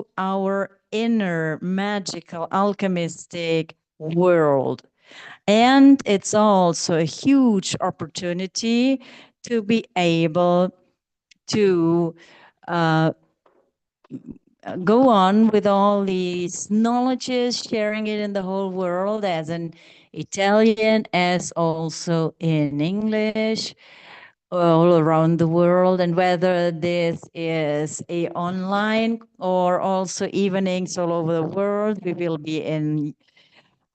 to our inner magical alchemistic world. And it's also a huge opportunity to be able to uh, go on with all these knowledges, sharing it in the whole world as an Italian, as also in English, all around the world. And whether this is a online or also evenings all over the world, we will be in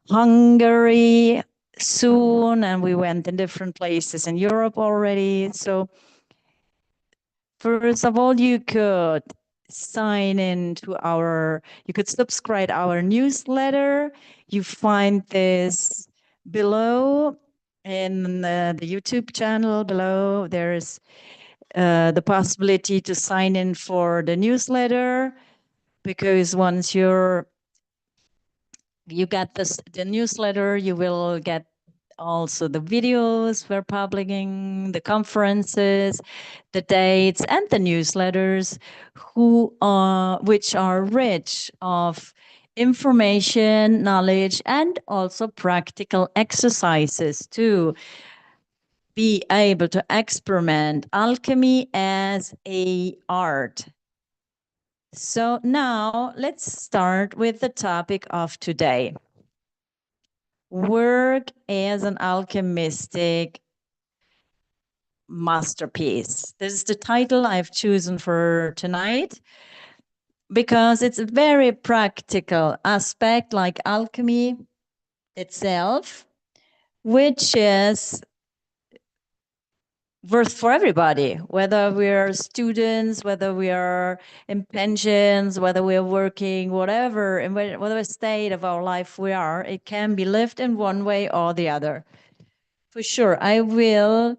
Hungary soon, and we went in different places in Europe already. So first of all, you could sign in to you could subscribe our newsletter. You find this below in the YouTube channel below. There's the possibility to sign in for the newsletter, because once you get the newsletter, you will get also the videos we're publishing, the conferences, the dates, and the newsletters, which are rich of information, knowledge, and also practical exercises to be able to experiment alchemy as a art. So now let's start with the topic of today. Work as an alchemistic masterpiece. This is the title I've chosen for tonight because it's a very practical aspect like alchemy itself, which is worth for everybody, whether we're students, whether we are in pensions, whether we're working, whatever, in whatever state of our life we are, it can be lived in one way or the other. For sure, I will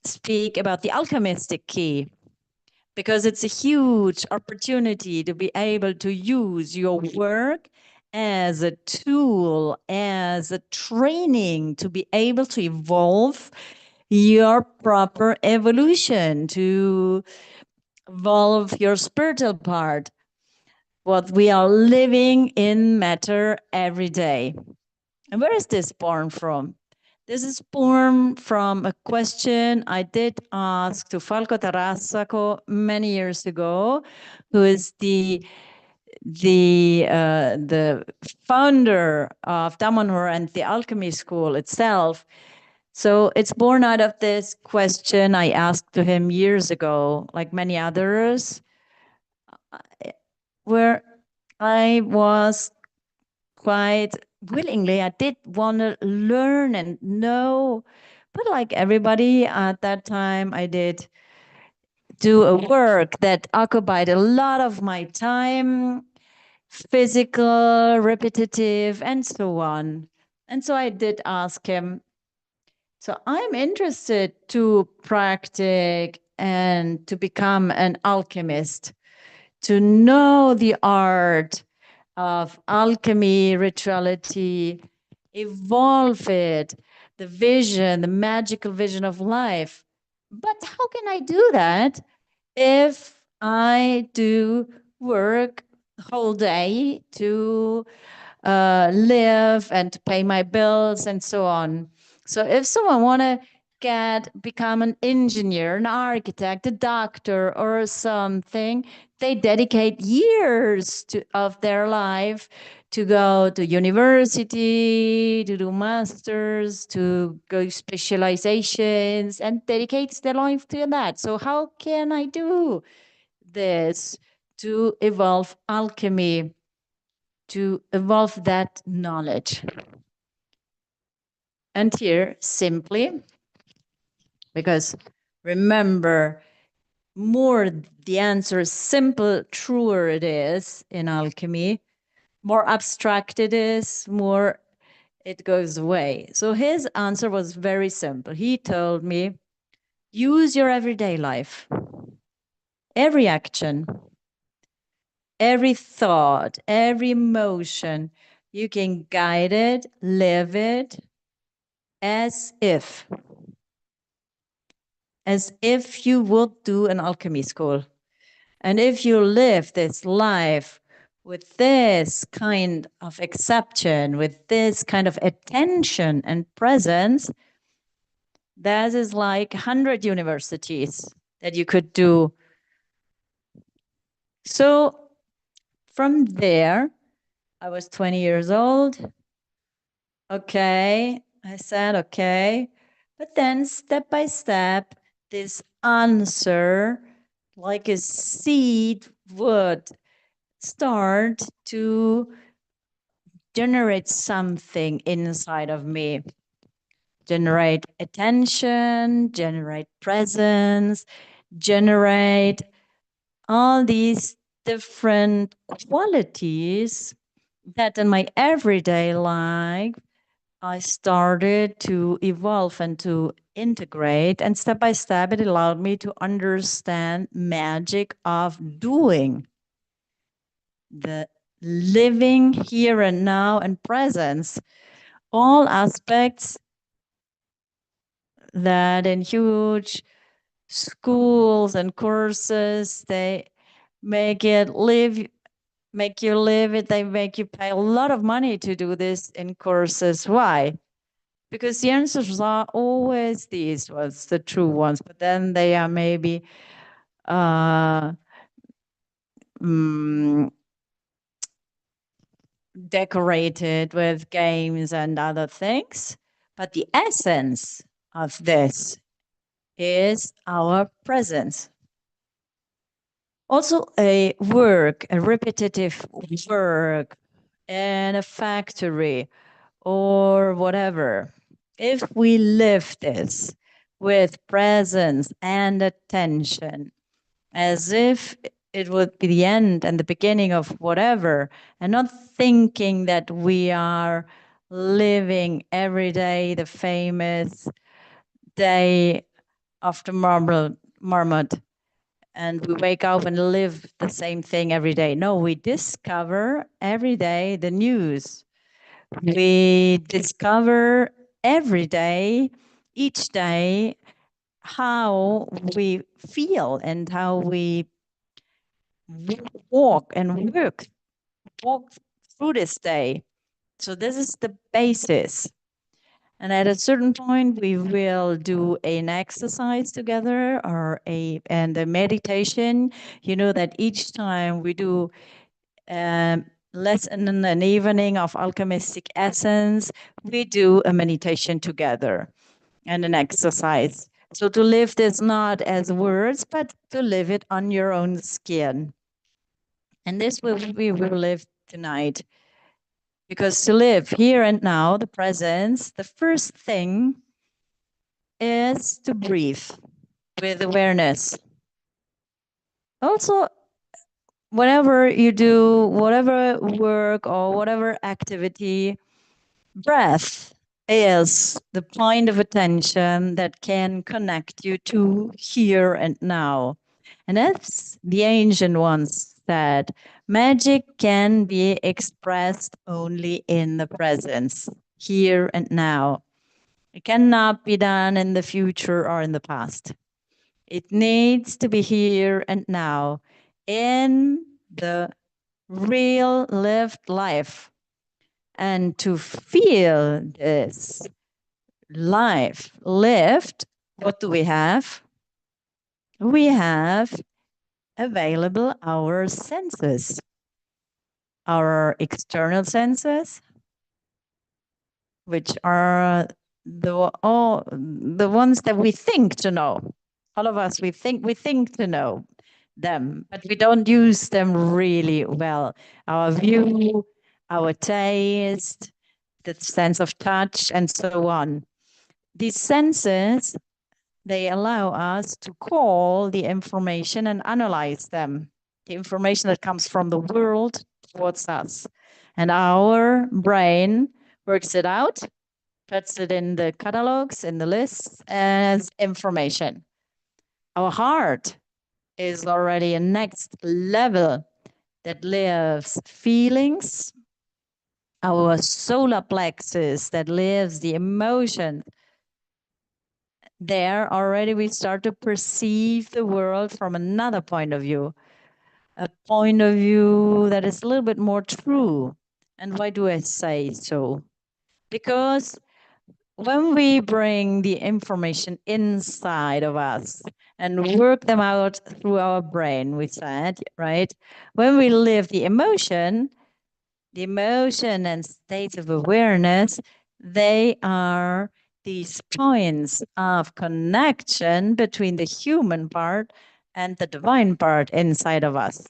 speak about the alchemistic key, because it's a huge opportunity to be able to use your work as a tool, as a training to be able to evolve your proper evolution, to evolve your spiritual part, what we are living in matter every day. And where is this born from? This is born from a question I did ask to Falco Tarassaco many years ago, who is the founder of Damanhur and the Alchemy School itself. So it's born out of this question I asked to him years ago, like many others, where I was quite willingly, I did want to learn and know, but like everybody at that time, I did do a work that occupied a lot of my time, physical, repetitive, and so on. And so I did ask him, so I'm interested to practice and to become an alchemist, to know the art of alchemy, rituality, evolve it, the vision, the magical vision of life. But how can I do that if I do work the whole day to live and to pay my bills and so on? So if someone want to become an engineer, an architect, a doctor, or something, they dedicate years of their life to go to university, to do masters, to go specializations, and dedicates their life to that. So how can I do this to evolve alchemy, to evolve that knowledge? And here, simply, because remember, more the answer is simple, truer it is in alchemy, more abstract it is, more it goes away. So his answer was very simple. He told me, use your everyday life, every action, every thought, every emotion, you can guide it, live it as if you would do an alchemy school. And if you live this life with this kind of exception, with this kind of attention and presence, that is like 100 universities that you could do. So from there, I was 20 years old. Okay, I said, okay. But then step by step, this answer, like a seed, would start to generate something inside of me, generate attention, generate presence, generate all these different qualities that in my everyday life I started to evolve and to integrate. And step by step, it allowed me to understand magic of doing, the living here and now and presence, all aspects that in huge schools and courses, they make it live, make you live it, they make you pay a lot of money to do this in courses. Why? Because the answers are always these was the true ones, but then they are maybe uh, mm, decorated with games and other things. But the essence of this is our presence. Also, a work, a repetitive work in a factory or whatever. If we live this with presence and attention, as if it would be the end and the beginning of whatever, and not thinking that we are living every day the famous day after marmot, and we wake up and live the same thing every day. No, we discover every day the news. We discover every day, each day, how we feel and how we walk and walk through this day. So this is the basis. And at a certain point, we will do an exercise together and a meditation. You know that each time we do lesson in an evening of alchemistic essence, we do a meditation together and an exercise. So to live this not as words, but to live it on your own skin. And this we will live tonight. Because to live here and now, the presence, the first thing is to breathe with awareness. Also, whenever you do whatever work or whatever activity, breath is the point of attention that can connect you to here and now. And as the ancient ones said, magic can be expressed only in the presence, here and now. It cannot be done in the future or in the past. It needs to be here and now in the real lived life. And to feel this life lived, what do we have? We have available our senses, our external senses, which are the ones that we think to know. All of us, we think to know them, but we don't use them really well. Our view, our taste, the sense of touch, and so on. These senses, they allow us to call the information and analyze them. The information that comes from the world towards us. And our brain works it out, puts it in the catalogs, in the lists as information. Our heart is already a next level that lives feelings. Our solar plexus that lives the emotion. There already we start to perceive the world from another point of view. a point of view that is a little bit more true. And why do I say so? Because when we bring the information inside of us and work them out through our brain, we said, right? When we live the emotion and states of awareness, they are these points of connection between the human part and the divine part inside of us.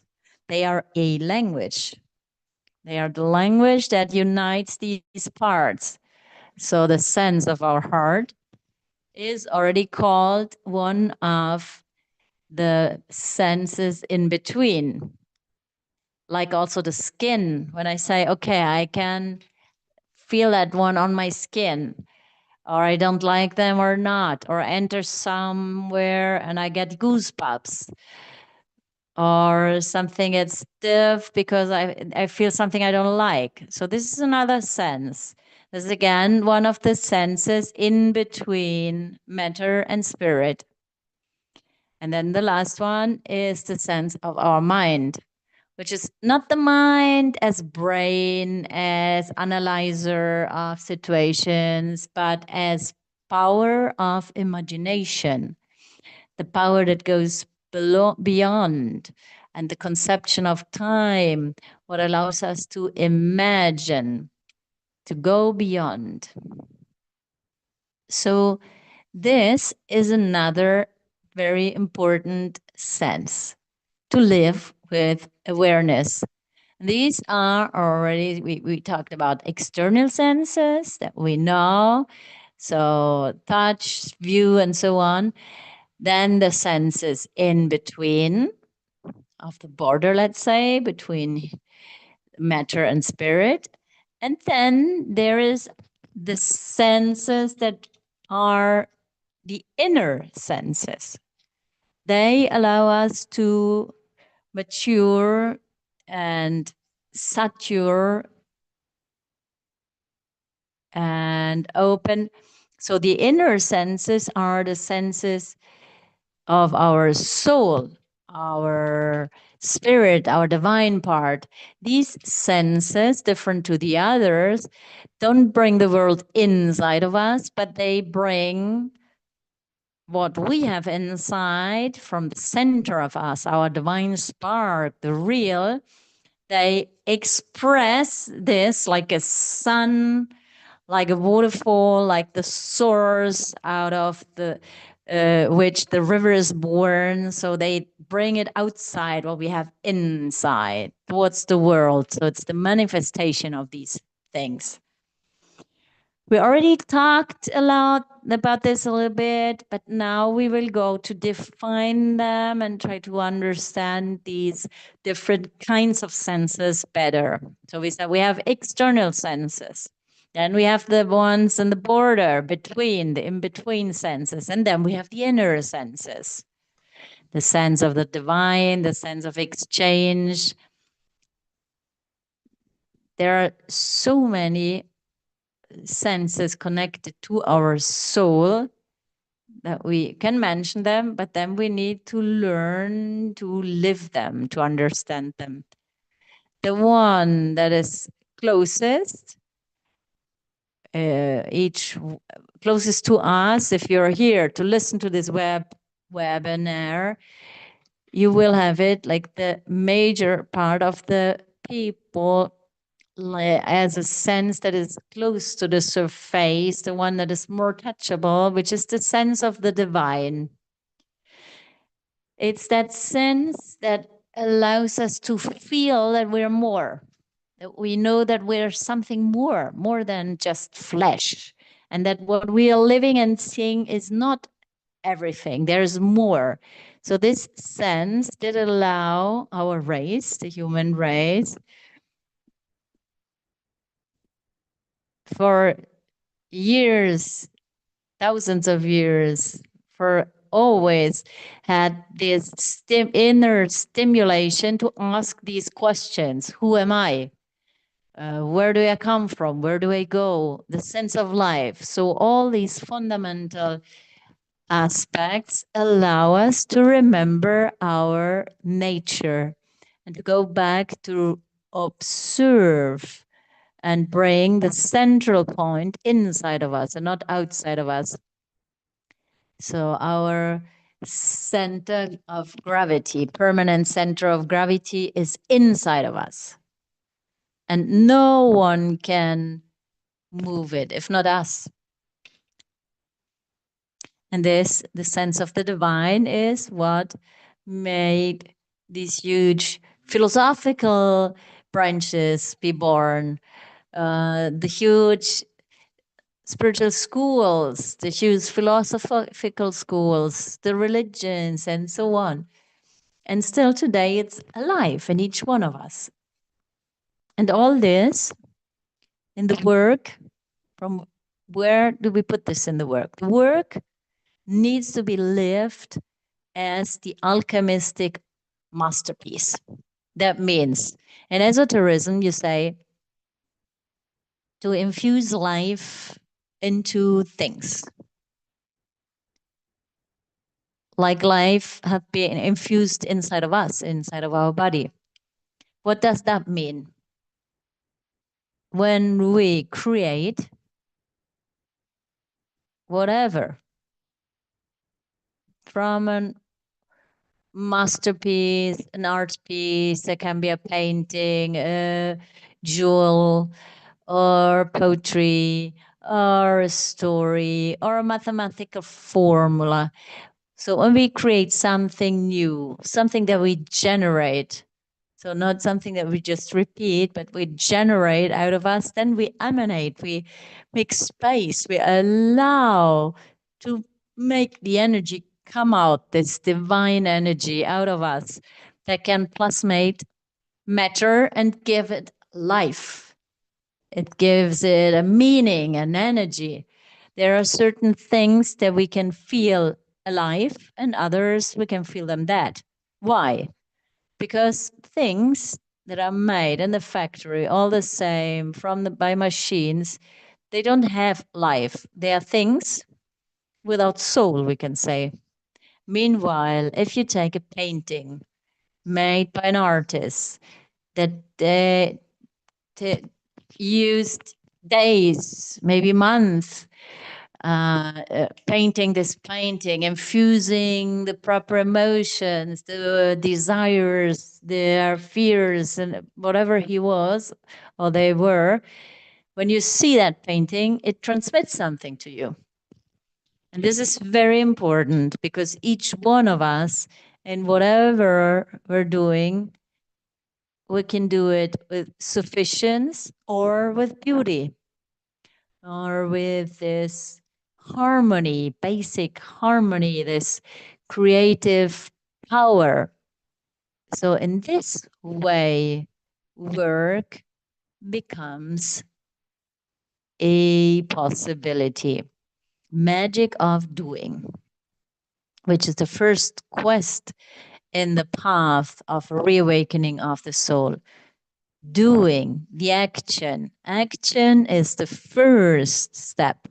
They are a language. They are the language that unites these parts. So the sense of our heart is already called one of the senses in between. Like also the skin. When I say, okay, I can feel that one on my skin, or I don't like them or not, or enter somewhere and I get goosebumps, or something gets stiff because I feel something I don't like. So this is another sense. This is again one of the senses in between matter and spirit. And then the last one is the sense of our mind, which is not the mind as brain, as analyzer of situations, but as power of imagination, the power that goes beyond, and the conception of time, what allows us to imagine, to go beyond. So this is another very important sense, to live with awareness. These are already, we talked about external senses that we know, so touch, view, and so on. Then the senses in between of the border, let's say, between matter and spirit. And then there is the senses that are the inner senses. They allow us to mature and sature and open. So the inner senses are the senses of our soul, our spirit, our divine part. These senses, different to the others, don't bring the world inside of us, but they bring what we have inside from the center of us, our divine spark, the real. They express this like a sun, like a waterfall, like the source out of the which the river is born. So they bring it outside what we have inside towards the world. So it's the manifestation of these things. We already talked a lot about this a little bit, but now we will go to define them and try to understand these different kinds of senses better. So we said we have external senses. Then we have the ones in the border between, the in-between senses. And then we have the inner senses, the sense of the divine, the sense of exchange. There are so many senses connected to our soul that we can mention them, but then we need to learn to live them, to understand them. The one that is closest, each closest to us, if you're here to listen to this webinar, you will have it like the major part of the people as a sense that is close to the surface, the one that is more touchable, which is the sense of the divine. It's that sense that allows us to feel that we're more, that we know that we're something more than just flesh, and that what we are living and seeing is not everything. There's more. So this sense did allow our race, the human race, for years, thousands of years, for always had this inner stimulation to ask these questions. Who am I? Where do I come from? Where do I go? The sense of life. So all these fundamental aspects allow us to remember our nature, and to go back to observe and bring the central point inside of us and not outside of us. So our center of gravity, permanent center of gravity, is inside of us. And no one can move it if not us. And this, the sense of the divine, is what made these huge philosophical branches be born. The huge spiritual schools, the huge philosophical schools, the religions, and so on. And still today, it's alive in each one of us. And all this in the work, from where do we put this in the work? The work needs to be lived as the alchemistic masterpiece. That means in esotericism, you say to infuse life into things. Like life have been infused inside of us, inside of our body. What does that mean? When we create whatever, from a masterpiece, an art piece, it can be a painting, a jewel, or poetry, or a story, or a mathematical formula. So when we create something new, something that we generate, so not something that we just repeat, but we generate out of us, then we emanate, we make space, we allow to make the energy come out, this divine energy out of us that can plasmate matter and give it life. It gives it a meaning, an energy. There are certain things that we can feel alive and others we can feel them dead. Why? Because things that are made in the factory all the same by machines, they don't have life. They are things without soul, we can say. Meanwhile, if you take a painting made by an artist that used days, maybe months, painting this painting, infusing the proper emotions, the desires, their fears, and whatever he was or they were. When you see that painting, it transmits something to you. And this is very important because each one of us, in whatever we're doing, we can do it with sufficiency or with beauty or with this harmony, basic harmony, this creative power. So, in this way, work becomes a possibility. Magic of doing, which is the first quest in the path of reawakening of the soul. Doing, the action. Action is the first step,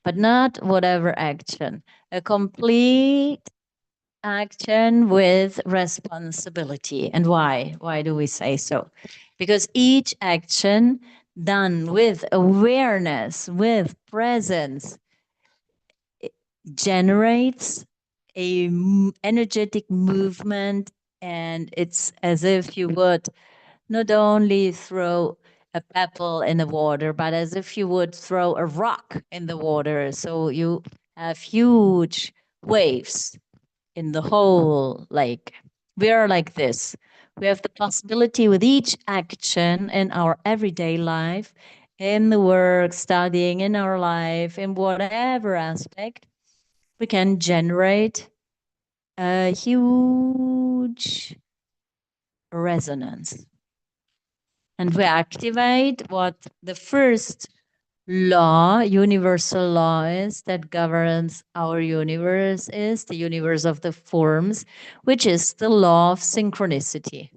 but not whatever action. A complete action with responsibility. And why? Why do we say so? Because each action done with awareness, with presence, generates a energetic movement, and it's as if you would not only throw a pebble in the water, but as if you would throw a rock in the water. So you have huge waves in the whole lake. We are like this. We have the possibility with each action in our everyday life, in the work, studying, in our life, in whatever aspect, we can generate a huge resonance. And we activate what the first law, universal law is that governs our universe is the universe of the forms, which is the law of synchronicity,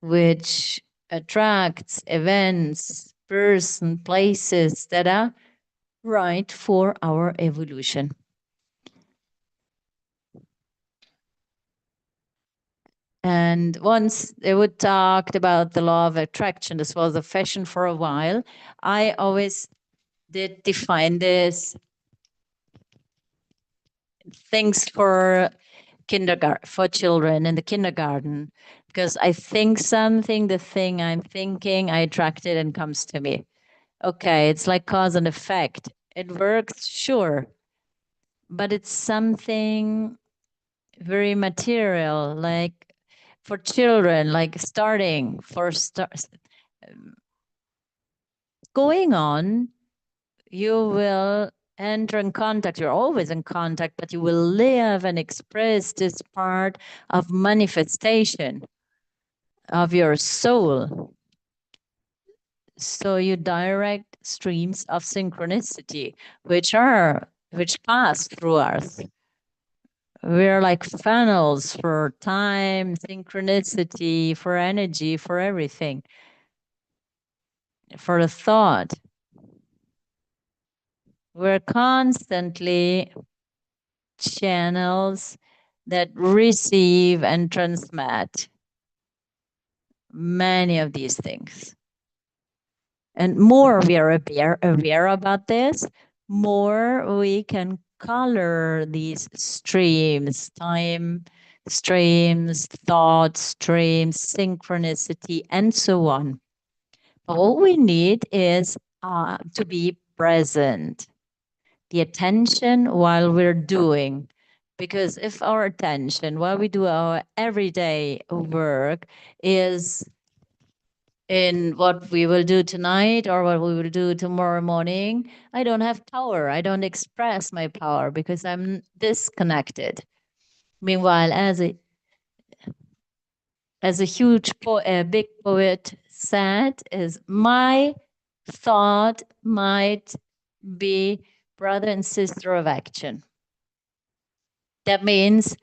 which attracts events, person, places that are right for our evolution. And once they would talk about the law of attraction, this was a fashion for a while. I always did define this things for kindergarten, for children in the kindergarten, because I think something, the thing I'm thinking, I attract it and comes to me. Okay, it's like cause and effect. It works, sure, but it's something very material, like for children, like starting for going on, you will enter in contact. You're always in contact, but you will live and express this part of manifestation of your soul. So you direct streams of synchronicity, which pass through us. We're like funnels for time, synchronicity, for energy, for everything, for the thought. We're constantly channels that receive and transmit many of these things. And more we are aware about this, more we can color these streams, time streams, thought streams, synchronicity, and so on. But what we need is to be present, the attention while we're doing. Because if our attention while we do our everyday work is in what we will do tonight or what we will do tomorrow morning, I don't have power. I don't express my power because I'm disconnected. Meanwhile, as a a big poet said, is my thought might be brother and sister of action. That means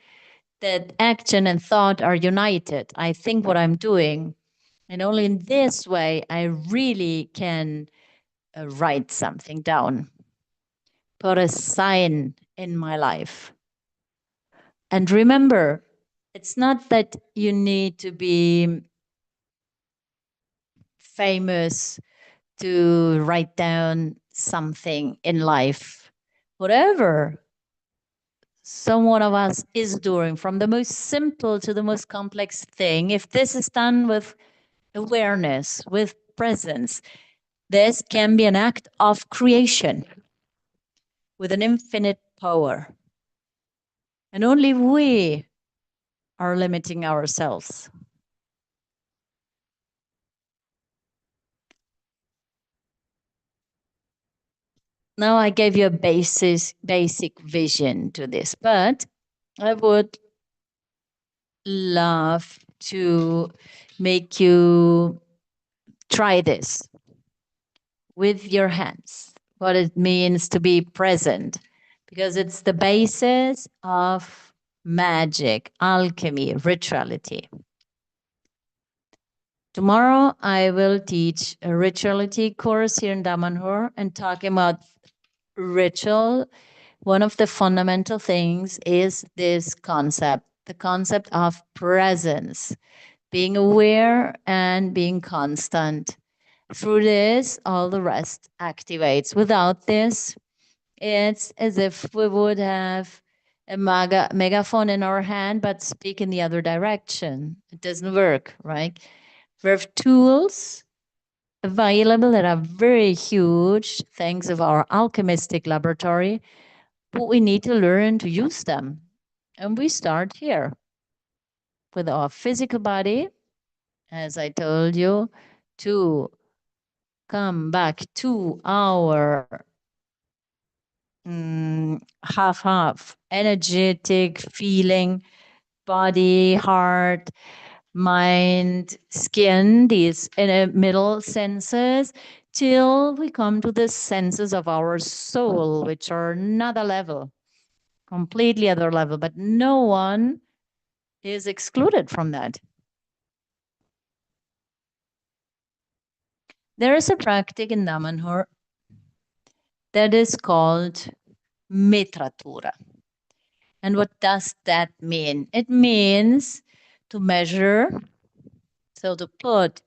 that action and thought are united. I think what I'm doing, and only in this way I really can write something down, put a sign in my life. And remember, it's not that you need to be famous to write down something in life. Whatever someone of us is doing, from the most simple to the most complex thing, if this is done with awareness, with presence, this can be an act of creation with an infinite power. And only we are limiting ourselves. Now I gave you a basic vision to this, but I would love to make you try this with your hands, what it means to be present, because it's the basis of magic, alchemy, rituality. Tomorrow, I will teach a rituality course here in Damanhur and talking about ritual. One of the fundamental things is this concept, the concept of presence, being aware and being constant. Through this, all the rest activates. Without this, it's as if we would have a megaphone in our hand, but speak in the other direction. It doesn't work, right? We have tools available that are very huge, thanks of our alchemistic laboratory, but we need to learn to use them. And we start here with our physical body, as I told you, to come back to our half energetic feeling body, heart, mind, skin, these in a middle senses, till we come to the senses of our soul, which are another level, completely other level, but no one is excluded from that. There is a practice in Damanhur that is called mitratura. And what does that mean? It means to measure, so to put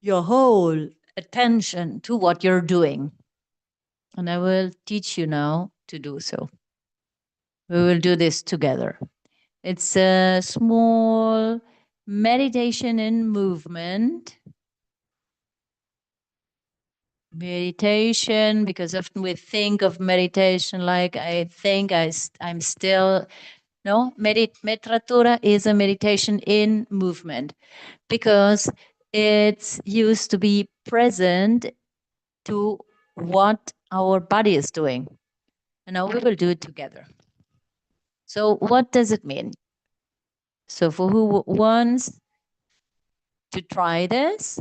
your whole attention to what you're doing. And I will teach you now to do so. We will do this together. It's a small meditation in movement. Meditation, because often we think of meditation like I'm still, no, Metratura is a meditation in movement because it's used to be present to what our body is doing. And now we will do it together. So what does it mean? So for who wants to try this,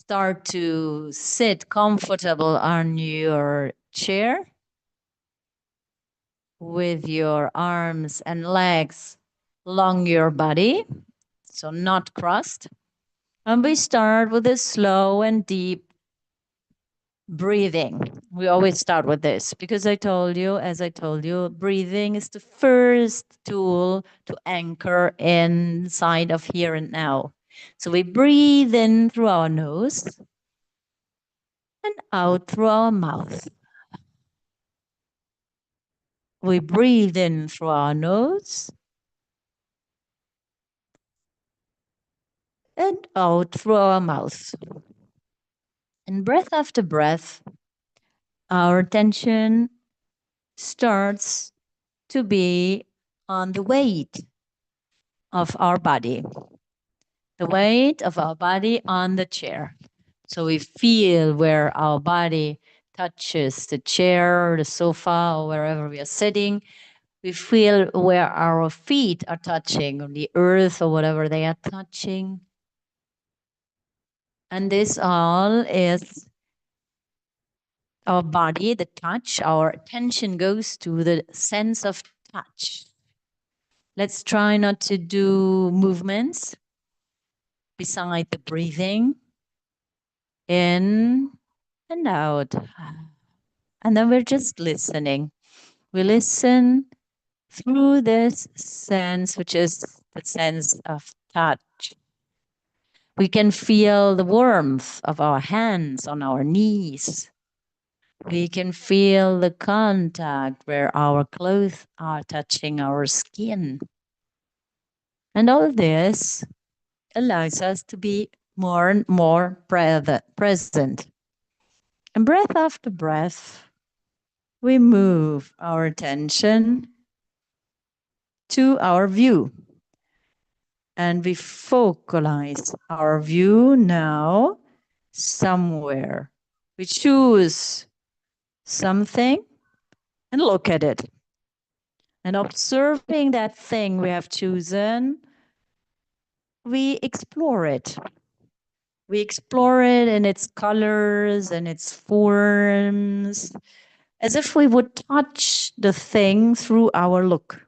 start to sit comfortable on your chair with your arms and legs along your body, so not crossed. And we start with a slow and deep breathing. We always start with this because as I told you, breathing is the first tool to anchor inside of here and now. So we breathe in through our nose and out through our mouth. We breathe in through our nose and out through our mouth. And breath after breath, our attention starts to be on the weight of our body, the weight of our body on the chair. So we feel where our body touches the chair, the sofa, or wherever we are sitting. We feel where our feet are touching on the earth or whatever they are touching. And this all is our body, the touch. Our attention goes to the sense of touch. Let's try not to do movements beside the breathing in and out. And then we're just listening. We listen through this sense, which is the sense of touch. We can feel the warmth of our hands on our knees. We can feel the contact where our clothes are touching our skin. And all of this allows us to be more and more present. And breath after breath, we move our attention to our view. And we focalize our view now somewhere. We choose something and look at it. And observing that thing we have chosen, we explore it. We explore it in its colors and its forms, as if we would touch the thing through our look.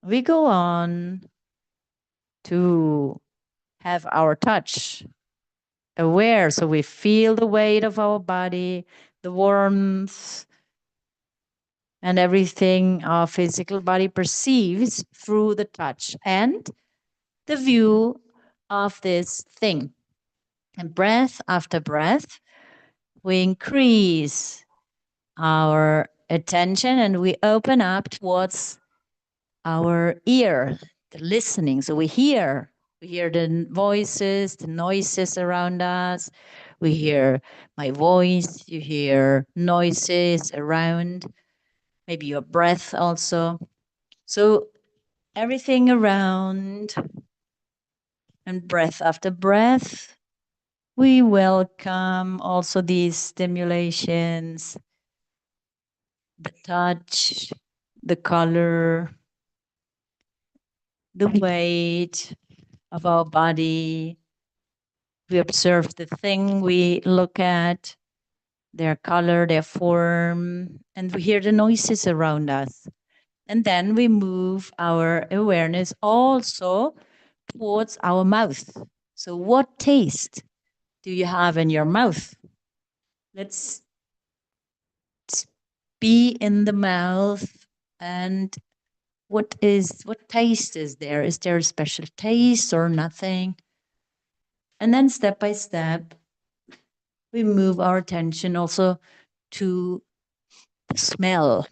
We go on to have our touch aware, so we feel the weight of our body, the warmth, and everything our physical body perceives through the touch and the view of this thing. And breath after breath, we increase our attention and we open up towards our ear, the listening. So we hear the voices, the noises around us. We hear my voice, you hear noises around, maybe your breath also. So everything around, and breath after breath, we welcome also these stimulations, the touch, the color, the weight of our body. We observe the thing we look at, their color, their form, and we hear the noises around us. And then we move our awareness also towards our mouth. So, what taste do you have in your mouth? Let's be in the mouth And what taste is there? Is there a special taste or nothing? And then step by step, we move our attention also to the smell,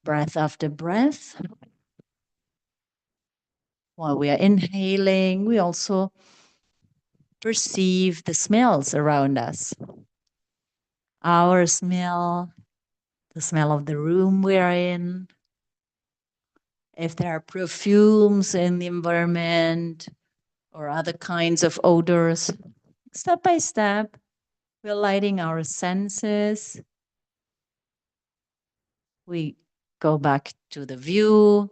breath after breath. While we are inhaling, we also perceive the smells around us. Our smell, the smell of the room we're in, if there are perfumes in the environment or other kinds of odors. Step by step, we're lighting our senses. We go back to the view,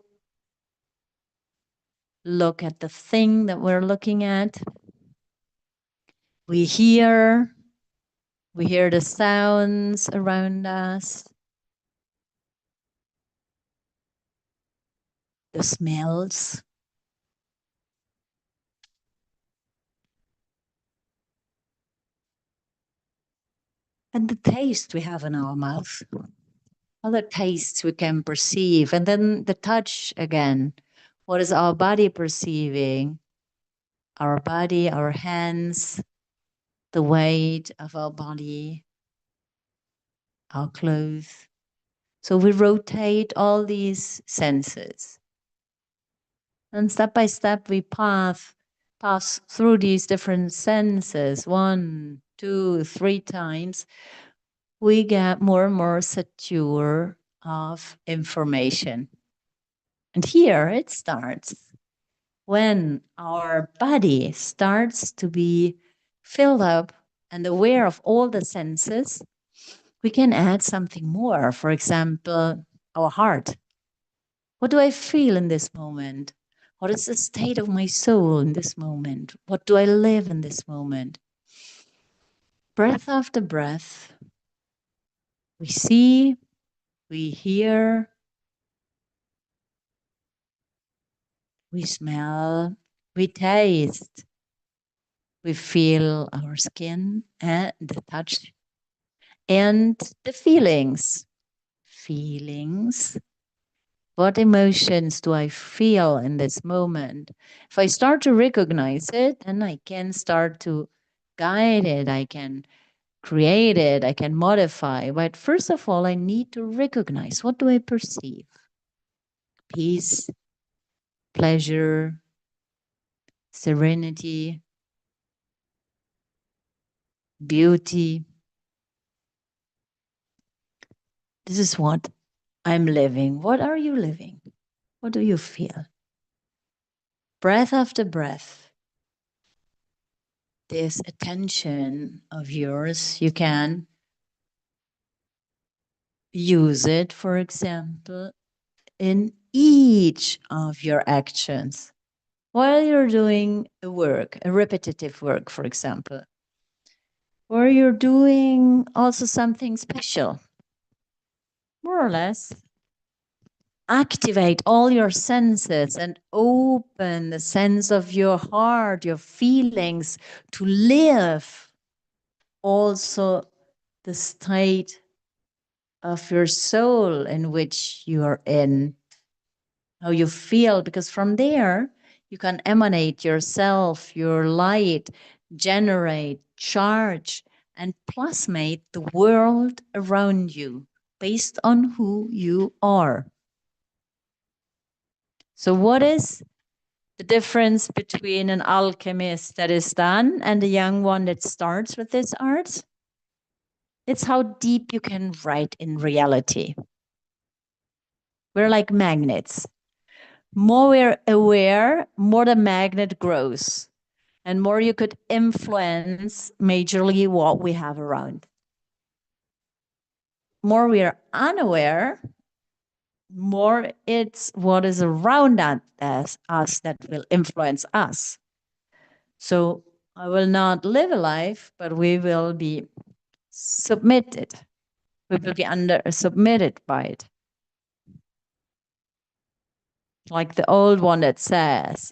look at the thing that we're looking at. We hear the sounds around us, the smells. And the taste we have in our mouth, all the tastes we can perceive. And then the touch again. What is our body perceiving? Our body, our hands, the weight of our body, our clothes. So we rotate all these senses. And step by step, we pass through these different senses 1, 2, 3 times. We get more and more secure of information. And here it starts. When our body starts to be filled up and aware of all the senses, we can add something more. For example, our heart. What do I feel in this moment? What is the state of my soul in this moment? What do I live in this moment? Breath after breath, we see, we hear, we smell, we taste, we feel our skin and the touch and the feelings. Feelings. What emotions do I feel in this moment? If I start to recognize it, then I can start to guide it. I can create it. I can modify. But first of all, I need to recognize, what do I perceive? Peace, pleasure, serenity, beauty. This is what I'm living. What are you living? What do you feel? Breath after breath, this attention of yours, you can use it, for example, in each of your actions. While you're doing a work, a repetitive work, for example, or you're doing also something special, more or less, activate all your senses and open the sense of your heart, your feelings, to live also the state of your soul in which you are in, how you feel, because from there you can emanate yourself, your light, generate, charge, and plasmate the world around you based on who you are. So what is the difference between an alchemist that is done and a young one that starts with this art? It's how deep you can write in reality. We're like magnets. More we're aware, more the magnet grows, and more you could influence majorly what we have around. More we are unaware, more it's what is around us that will influence us. So I will not live a life, but we will be submitted. We will be submitted by it. Like the old one that says,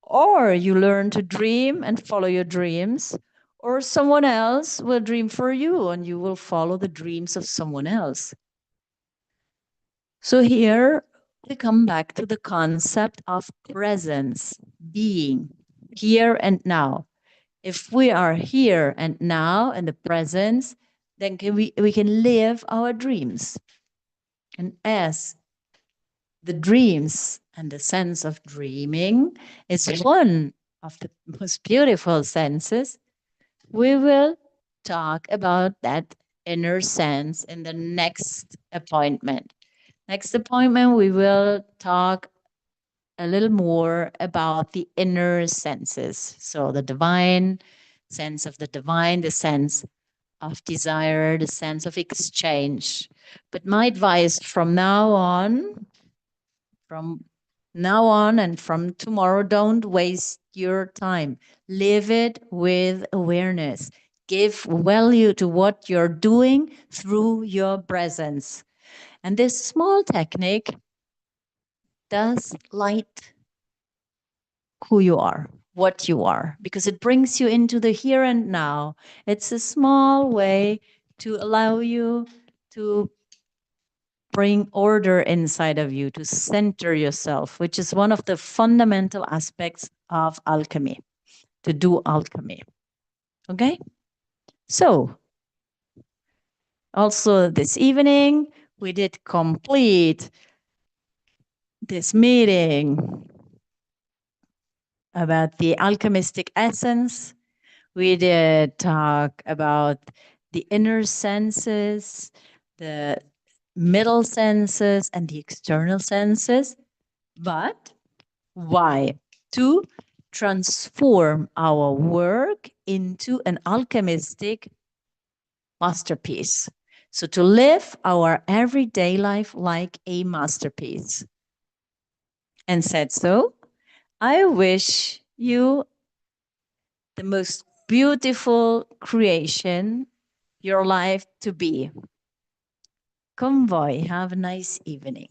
or you learn to dream and follow your dreams, or someone else will dream for you and you will follow the dreams of someone else. So here we come back to the concept of presence, being here and now. If we are here and now in the presence, then we can live our dreams. And as the dreams and the sense of dreaming is one of the most beautiful senses, we will talk about that inner sense in the next appointment. Next appointment, we will talk a little more about the inner senses. So, the divine sense of the divine, the sense of desire, the sense of exchange. But my advice from now on and from tomorrow, don't waste your time. Live it with awareness. Give value to what you're doing through your presence. And this small technique does light who you are, what you are, because it brings you into the here and now. It's a small way to allow you to bring order inside of you, to center yourself, which is one of the fundamental aspects of alchemy, to do alchemy. Okay? So, also this evening, we did complete this meeting about the alchemistic essence. We did talk about the inner senses, the middle senses, and the external senses. But why? To transform our work into an alchemistic masterpiece. So, to live our everyday life like a masterpiece. And said so, I wish you the most beautiful creation your life to be. Convoy, have a nice evening.